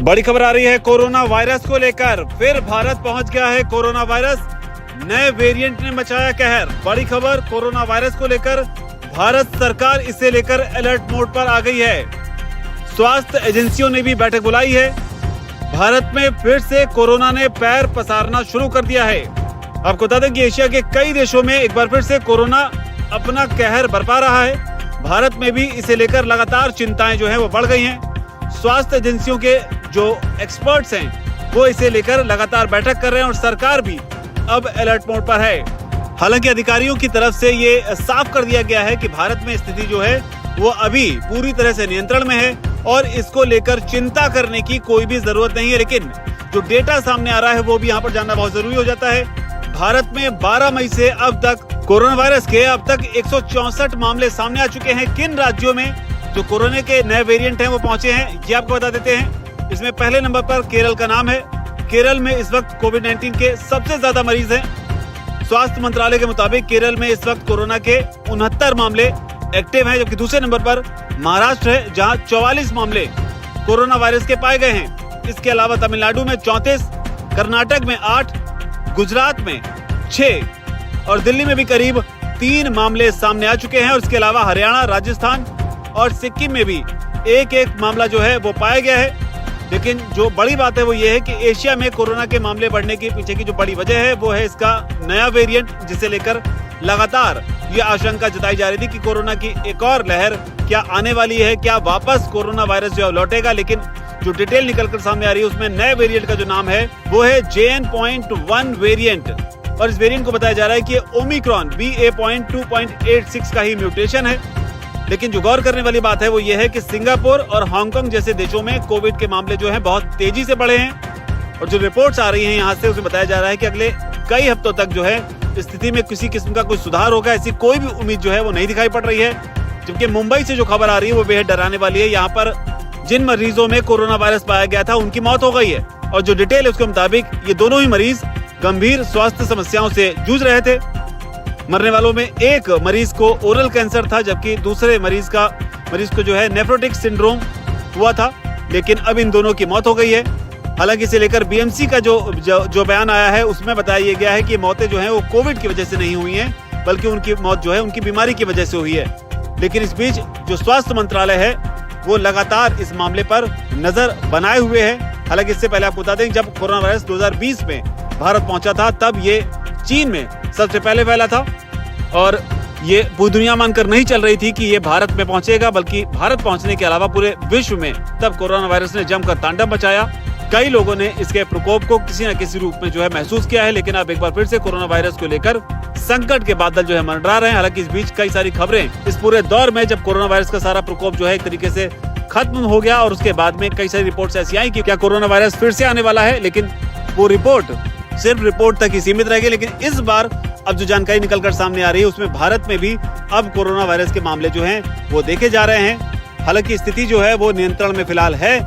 बड़ी खबर आ रही है कोरोना वायरस को लेकर। फिर भारत पहुंच गया है कोरोना वायरस, नए वेरिएंट ने मचाया कहर। बड़ी खबर कोरोना वायरस को लेकर, भारत सरकार इसे लेकर अलर्ट मोड पर आ गई है। स्वास्थ्य एजेंसियों ने भी बैठक बुलाई है। भारत में फिर से कोरोना ने पैर पसारना शुरू कर दिया है। आपको बता दें कि एशिया के कई देशों में एक बार फिर से कोरोना अपना कहर बरपा रहा है। भारत में भी इसे लेकर लगातार चिंताएं जो है वो बढ़ गई हैं। स्वास्थ्य एजेंसियों के जो एक्सपर्ट्स हैं वो इसे लेकर लगातार बैठक कर रहे हैं और सरकार भी अब अलर्ट मोड पर है। हालांकि अधिकारियों की तरफ से ये साफ कर दिया गया है कि भारत में स्थिति जो है वो अभी पूरी तरह से नियंत्रण में है और इसको लेकर चिंता करने की कोई भी जरूरत नहीं है। लेकिन जो डेटा सामने आ रहा है वो भी यहाँ पर जानना बहुत जरूरी हो जाता है। भारत में 12 मई से अब तक कोरोना वायरस के अब तक 164 मामले सामने आ चुके हैं। किन राज्यों में जो कोरोना के नए वेरिएंट हैं वो पहुंचे हैं ये आपको बता देते हैं। इसमें पहले नंबर पर केरल का नाम है। केरल में इस वक्त कोविड-19 के सबसे ज्यादा मरीज हैं। स्वास्थ्य मंत्रालय के मुताबिक केरल में इस वक्त कोरोना के 69 मामले एक्टिव हैं, जबकि दूसरे नंबर पर महाराष्ट्र है जहां 44 मामले कोरोना वायरस के पाए गए हैं। इसके अलावा तमिलनाडु में 34, कर्नाटक में 8, गुजरात में 6 और दिल्ली में भी करीब 3 मामले सामने आ चुके हैं। और इसके अलावा हरियाणा, राजस्थान और सिक्किम में भी एक मामला जो है वो पाया गया है। लेकिन जो बड़ी बात है वो ये है कि एशिया में कोरोना के मामले बढ़ने के पीछे की जो बड़ी वजह है वो है इसका नया वेरिएंट, जिसे लेकर लगातार ये आशंका जताई जा रही थी कि कोरोना की एक और लहर क्या आने वाली है, क्या वापस कोरोना वायरस जो लौटेगा। लेकिन जो डिटेल निकलकर सामने आ रही है उसमें नए वेरिएंट का जो नाम है वो है JN.1 वेरिएंट और इस वेरिएंट को बताया जा रहा है कि ओमिक्रॉन BA.2.86 का ही म्यूटेशन है। लेकिन जो गौर करने वाली बात है वो ये है कि सिंगापुर और हांगकांग जैसे देशों में कोविड के मामले जो हैं बहुत तेजी से बढ़े हैं और जो रिपोर्ट्स आ रही हैं यहाँ से उसमें बताया जा रहा है कि अगले कई हफ्तों तक जो है स्थिति में किसी किस्म का कोई सुधार होगा, ऐसी कोई भी उम्मीद जो है वो नहीं दिखाई पड़ रही है। जबकि मुंबई से जो खबर आ रही है वो बेहद डराने वाली है। यहाँ पर जिन मरीजों में कोरोना वायरस पाया गया था उनकी मौत हो गई है और जो डिटेल है उसके मुताबिक ये दोनों ही मरीज गंभीर स्वास्थ्य समस्याओं से जूझ रहे थे। मरने वालों में एक मरीज को ओरल कैंसर था, जबकि दूसरे मरीज को जो है नेफ्रोटिक सिंड्रोम हुआ था। लेकिन अब इन दोनों की मौत हो गई है। हालांकि इसे लेकर BMC का जो बयान आया है उसमें बताया गया है कि मौतें जो हैं वो कोविड की वजह से नहीं हुई हैं, बल्कि उनकी मौत जो है उनकी बीमारी की वजह से हुई है। लेकिन इस बीच जो स्वास्थ्य मंत्रालय है वो लगातार इस मामले पर नजर बनाए हुए है। हालांकि इससे पहले आपको बता दें जब कोरोना वायरस 2020 में भारत पहुंचा था तब ये चीन में सबसे पहले फैला था और ये पूरी दुनिया मानकर नहीं चल रही थी कि ये भारत में पहुंचेगा, बल्कि भारत पहुंचने के अलावा पूरे विश्व में तब कोरोना वायरस ने जमकर तांडव मचाया। कई लोगों ने इसके प्रकोप को किसी न किसी रूप में जो है महसूस किया है। लेकिन अब एक बार फिर से कोरोना वायरस को लेकर संकट के बादल जो है मंडरा रहे हैं। हालांकि इस बीच कई सारी खबरें इस पूरे दौर में जब कोरोना वायरस का सारा प्रकोप जो है एक तरीके से खत्म हो गया और उसके बाद में कई सारी रिपोर्ट्स ऐसी आई कि क्या कोरोना वायरस फिर से आने वाला है। लेकिन वो रिपोर्ट सिर्फ रिपोर्ट तक ही सीमित रह गई। लेकिन इस बार अब जो जानकारी निकलकर सामने आ रही है उसमें भारत में भी अब कोरोना वायरस के मामले जो हैं वो देखे जा रहे हैं। हालांकि स्थिति जो है वो नियंत्रण में फिलहाल है।